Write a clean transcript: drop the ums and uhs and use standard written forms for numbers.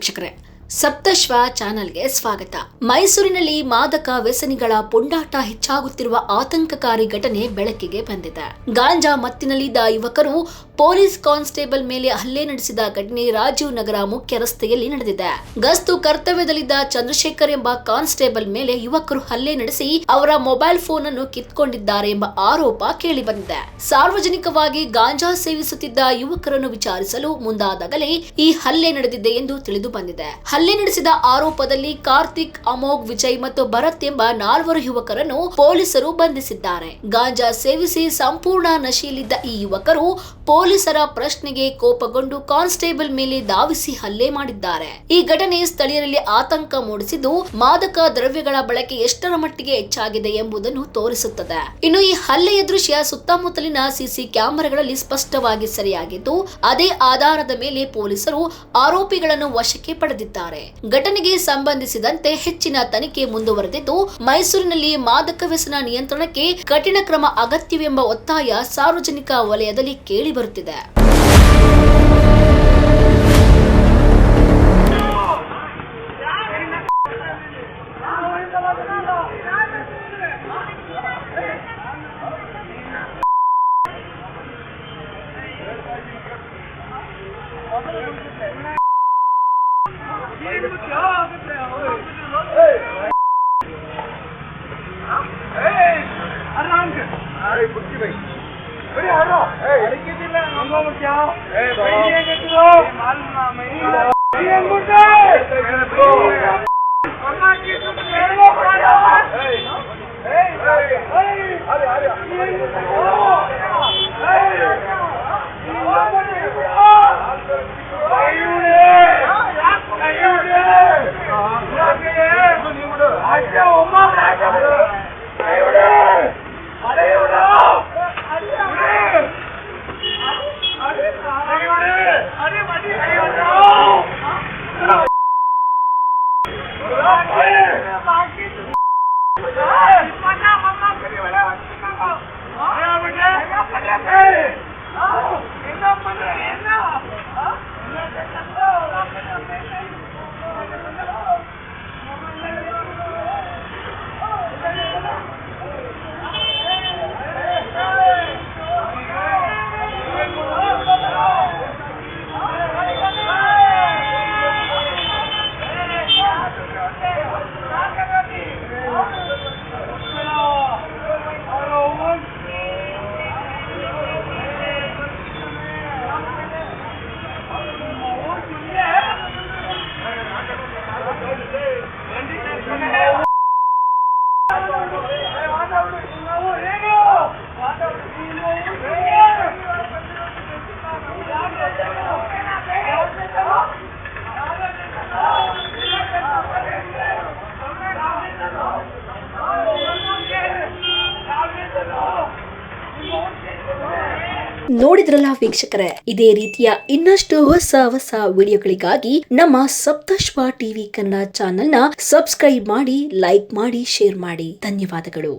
ವೀಕ್ಷಕರೇ, ಸಪ್ತಶ್ವ ಚಾನೆಲ್ಗೆ ಸ್ವಾಗತ. ಮೈಸೂರಿನಲ್ಲಿ ಮಾದಕ ವ್ಯಸನಿಗಳ ಪುಂಡಾಟ ಹೆಚ್ಚಾಗುತ್ತಿರುವ ಆತಂಕಕಾರಿ ಘಟನೆ ಬೆಳಕಿಗೆ ಬಂದಿದೆ. ಗಾಂಜಾ ಮತ್ತಿನಲ್ಲಿದ್ದ ಯುವಕರು ಪೊಲೀಸ್ ಕಾನ್ಸ್ಟೇಬಲ್ ಮೇಲೆ ಹಲ್ಲೆ ನಡೆಸಿದ ಘಟನೆ ರಾಜೀವ್ ನಗರ ಮುಖ್ಯ ರಸ್ತೆಯಲ್ಲಿ ನಡೆದಿದೆ. ಗಸ್ತು ಕರ್ತವ್ಯದಲ್ಲಿದ್ದ ಚಂದ್ರಶೇಖರ್ ಎಂಬ ಕಾನ್ಸ್ಟೇಬಲ್ ಮೇಲೆ ಯುವಕರು ಹಲ್ಲೆ ನಡೆಸಿ ಅವರ ಮೊಬೈಲ್ ಫೋನ್ ಅನ್ನು ಕಿತ್ಕೊಂಡಿದ್ದಾರೆ ಎಂಬ ಆರೋಪ ಕೇಳಿ ಬಂದಿದೆ. ಸಾರ್ವಜನಿಕವಾಗಿ ಗಾಂಜಾ ಸೇವಿಸುತ್ತಿದ್ದ ಯುವಕರನ್ನು ವಿಚಾರಿಸಲು ಮುಂದಾದಾಗಲೇ ಈ ಹಲ್ಲೆ ನಡೆದಿದೆ ಎಂದು ತಿಳಿದು ಬಂದಿದೆ. ಹಲ್ಲೆ ನಡೆಸಿದ ಆರೋಪದಲ್ಲಿ ಕಾರ್ತಿಕ್, ಅಮೋಘ್, ವಿಜಯ್ ಮತ್ತು ಭರತ್ ಎಂಬ 4 ಯುವಕರನ್ನು ಪೊಲೀಸರು ಬಂಧಿಸಿದ್ದಾರೆ. ಗಾಂಜಾ ಸೇವಿಸಿ ಸಂಪೂರ್ಣ ನಶೆಯಲ್ಲಿದ್ದ ಈ ಯುವಕರು ಪೊಲೀಸರ ಪ್ರಶ್ನೆಗೆ ಕೋಪಗೊಂಡು ಕಾನ್ಸ್ಟೇಬಲ್ ಮೇಲೆ ಧಾವಿಸಿ ಹಲ್ಲೆ ಮಾಡಿದ್ದಾರೆ. ಈ ಘಟನೆ ಸ್ಥಳೀಯರಲ್ಲಿ ಆತಂಕ ಮೂಡಿಸಿದ್ದು, ಮಾದಕ ದ್ರವ್ಯಗಳ ಬಳಕೆ ಎಷ್ಟರ ಮಟ್ಟಿಗೆ ಹೆಚ್ಚಾಗಿದೆ ಎಂಬುದನ್ನು ತೋರಿಸುತ್ತದೆ. ಇನ್ನು ಈ ಹಲ್ಲೆಯ ದೃಶ್ಯ ಸುತ್ತಮುತ್ತಲಿನ ಸಿಸಿ ಕ್ಯಾಮೆರಾಗಳಲ್ಲಿ ಸ್ಪಷ್ಟವಾಗಿ ಸೆರೆಯಾಗಿದ್ದು, ಅದೇ ಆಧಾರದ ಮೇಲೆ ಪೊಲೀಸರು ಆರೋಪಿಗಳನ್ನು ವಶಕ್ಕೆ ಪಡೆದಿದ್ದಾರೆ. ಘಟನೆಗೆ ಸಂಬಂಧಿಸಿದಂತೆ ಹೆಚ್ಚಿನ ತನಿಖೆ ಮುಂದುವರೆದಿದ್ದು, ಮೈಸೂರಿನಲ್ಲಿ ಮಾದಕ ವ್ಯಸನ ನಿಯಂತ್ರಣಕ್ಕೆ ಕಠಿಣ ಕ್ರಮ ಅಗತ್ಯವೆಂಬ ಒತ್ತಾಯ ಸಾರ್ವಜನಿಕ ವಲಯದಲ್ಲಿ ಕೇಳಿ ಬರುತ್ತಿದೆ. ನೋಡಿದ್ರಲ್ಲ ವೀಕ್ಷಕರೇ, ಇದೇ ರೀತಿಯ ಇನ್ನಷ್ಟು ಹೊಸ ವಿಡಿಯೋಗಳಿಗಾಗಿ ನಮ್ಮ ಸಪ್ತಶ್ವ ಟಿವಿ ಕನ್ನಡ ಚಾನೆಲ್ನ ಸಬ್ಸ್ಕ್ರೈಬ್ ಮಾಡಿ, ಲೈಕ್ ಮಾಡಿ, ಶೇರ್ ಮಾಡಿ. ಧನ್ಯವಾದಗಳು.